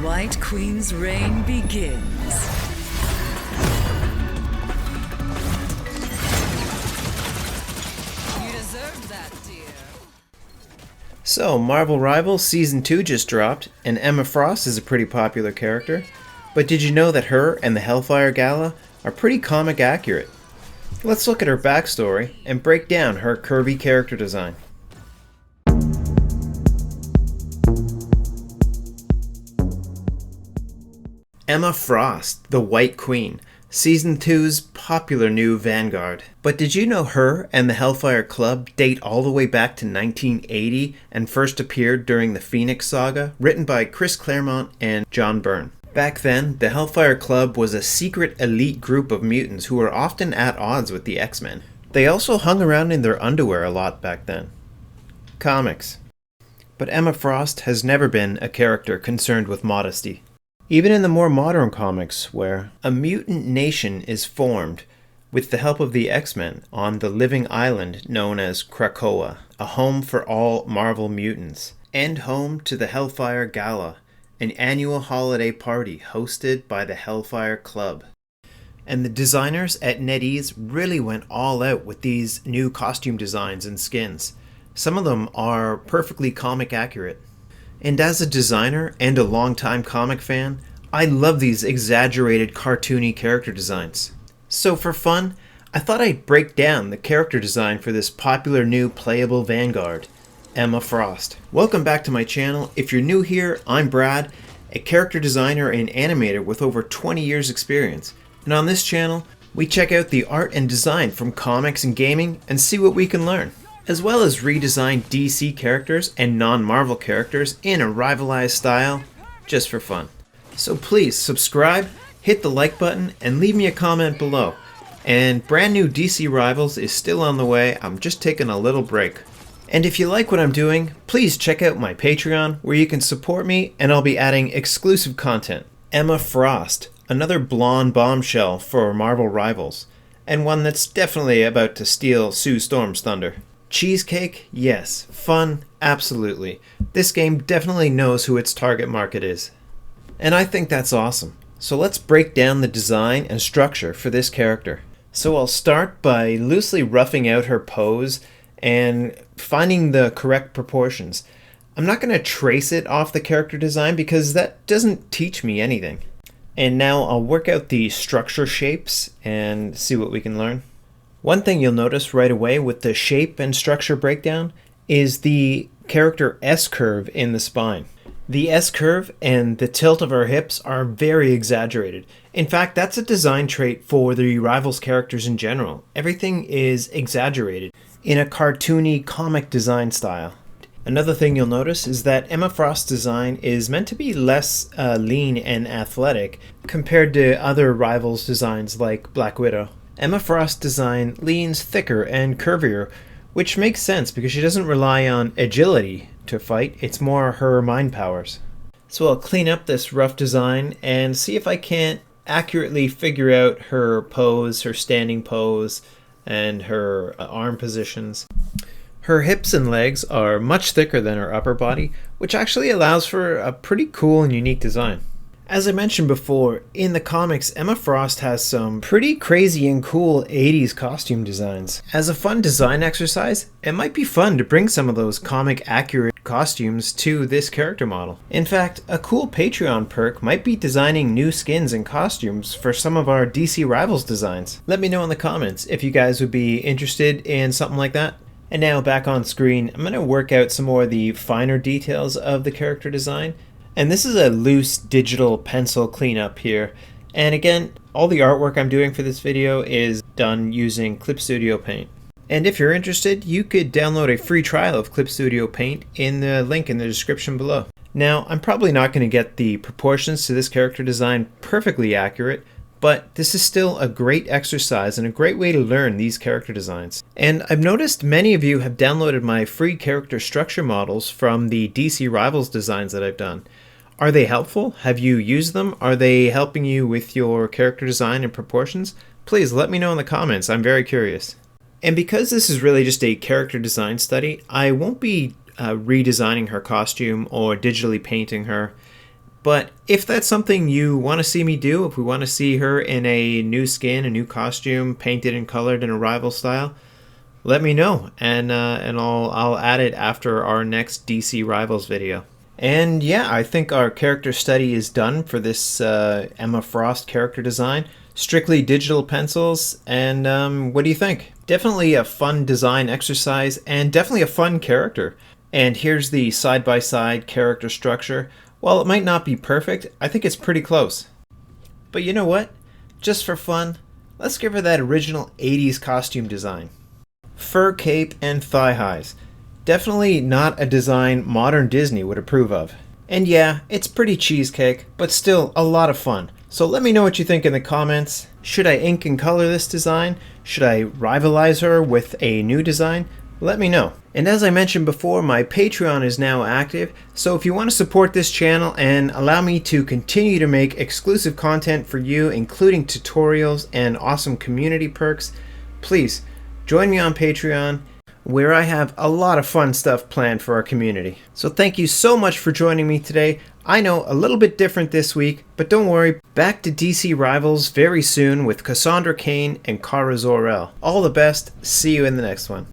White Queen's reign begins. You deserved that, dear. So, Marvel Rivals Season 2 just dropped, and Emma Frost is a pretty popular character. But did you know that her and the Hellfire Gala are pretty comic accurate? Let's look at her backstory and break down her curvy character design. Emma Frost, the White Queen, Season 2's popular new Vanguard. But did you know her and the Hellfire Club date all the way back to 1980 and first appeared during the Phoenix Saga, written by Chris Claremont and John Byrne? Back then, the Hellfire Club was a secret elite group of mutants who were often at odds with the X-Men. They also hung around in their underwear a lot back then. Comics. But Emma Frost has never been a character concerned with modesty. Even in the more modern comics, where a mutant nation is formed with the help of the X-Men on the living island known as Krakoa, a home for all Marvel mutants, and home to the Hellfire Gala, an annual holiday party hosted by the Hellfire Club. And the designers at NetEase really went all out with these new costume designs and skins. Some of them are perfectly comic accurate. And as a designer and a longtime comic fan, I love these exaggerated cartoony character designs. So for fun, I thought I'd break down the character design for this popular new playable Vanguard, Emma Frost. Welcome back to my channel. If you're new here, I'm Brad, a character designer and animator with over 20 years experience. And on this channel, we check out the art and design from comics and gaming and see what we can learn, as well as redesign DC characters and non-Marvel characters in a rivalized style, just for fun. So please subscribe, hit the like button, and leave me a comment below. And brand new DC Rivals is still on the way. I'm just taking a little break. And if you like what I'm doing, please check out my Patreon where you can support me and I'll be adding exclusive content. Emma Frost, another blonde bombshell for Marvel Rivals, and one that's definitely about to steal Sue Storm's thunder. Cheesecake? Yes. Fun? Absolutely. This game definitely knows who its target market is. And I think that's awesome. So let's break down the design and structure for this character. So I'll start by loosely roughing out her pose and finding the correct proportions. I'm not going to trace it off the character design because that doesn't teach me anything. And now I'll work out the structure shapes and see what we can learn. One thing you'll notice right away with the shape and structure breakdown is the character S-curve in the spine. The S-curve and the tilt of her hips are very exaggerated. In fact, that's a design trait for the Rivals characters in general. Everything is exaggerated in a cartoony comic design style. Another thing you'll notice is that Emma Frost's design is meant to be less lean and athletic compared to other Rivals designs like Black Widow. Emma Frost's design leans thicker and curvier, which makes sense because she doesn't rely on agility to fight, it's more her mind powers. So I'll clean up this rough design and see if I can't accurately figure out her pose, her standing pose, and her arm positions. Her hips and legs are much thicker than her upper body, which actually allows for a pretty cool and unique design. As I mentioned before, in the comics, Emma Frost has some pretty crazy and cool 80s costume designs. As a fun design exercise, it might be fun to bring some of those comic accurate costumes to this character model. In fact, a cool Patreon perk might be designing new skins and costumes for some of our DC Rivals designs. Let me know in the comments if you guys would be interested in something like that. And now back on screen, I'm going to work out some more of the finer details of the character design. And this is a loose digital pencil cleanup here. And again, all the artwork I'm doing for this video is done using Clip Studio Paint. And if you're interested, you could download a free trial of Clip Studio Paint in the link in the description below. Now, I'm probably not going to get the proportions to this character design perfectly accurate, but this is still a great exercise and a great way to learn these character designs. And I've noticed many of you have downloaded my free character structure models from the DC Rivals designs that I've done. Are they helpful? Have you used them? Are they helping you with your character design and proportions? Please let me know in the comments. I'm very curious. And because this is really just a character design study, I won't be redesigning her costume or digitally painting her. But if that's something you want to see me do, if we want to see her in a new skin, a new costume, painted and colored in a rival style, let me know, and I'll add it after our next DC Rivals video. And yeah, I think our character study is done for this Emma Frost character design. Strictly digital pencils, and what do you think? Definitely a fun design exercise, and definitely a fun character. And here's the side-by-side character structure. While it might not be perfect, I think it's pretty close. But you know what? Just for fun, let's give her that original 80s costume design. Fur cape and thigh highs. Definitely not a design modern Disney would approve of. And yeah, it's pretty cheesecake, but still a lot of fun. So let me know what you think in the comments. Should I ink and color this design? Should I rivalize her with a new design? Let me know. And as I mentioned before, my Patreon is now active, so if you want to support this channel and allow me to continue to make exclusive content for you, including tutorials and awesome community perks, please join me on Patreon, where I have a lot of fun stuff planned for our community. So thank you so much for joining me today. I know, a little bit different this week, but don't worry, back to DC Rivals very soon with Cassandra Cain and Kara Zor-El. All the best, see you in the next one.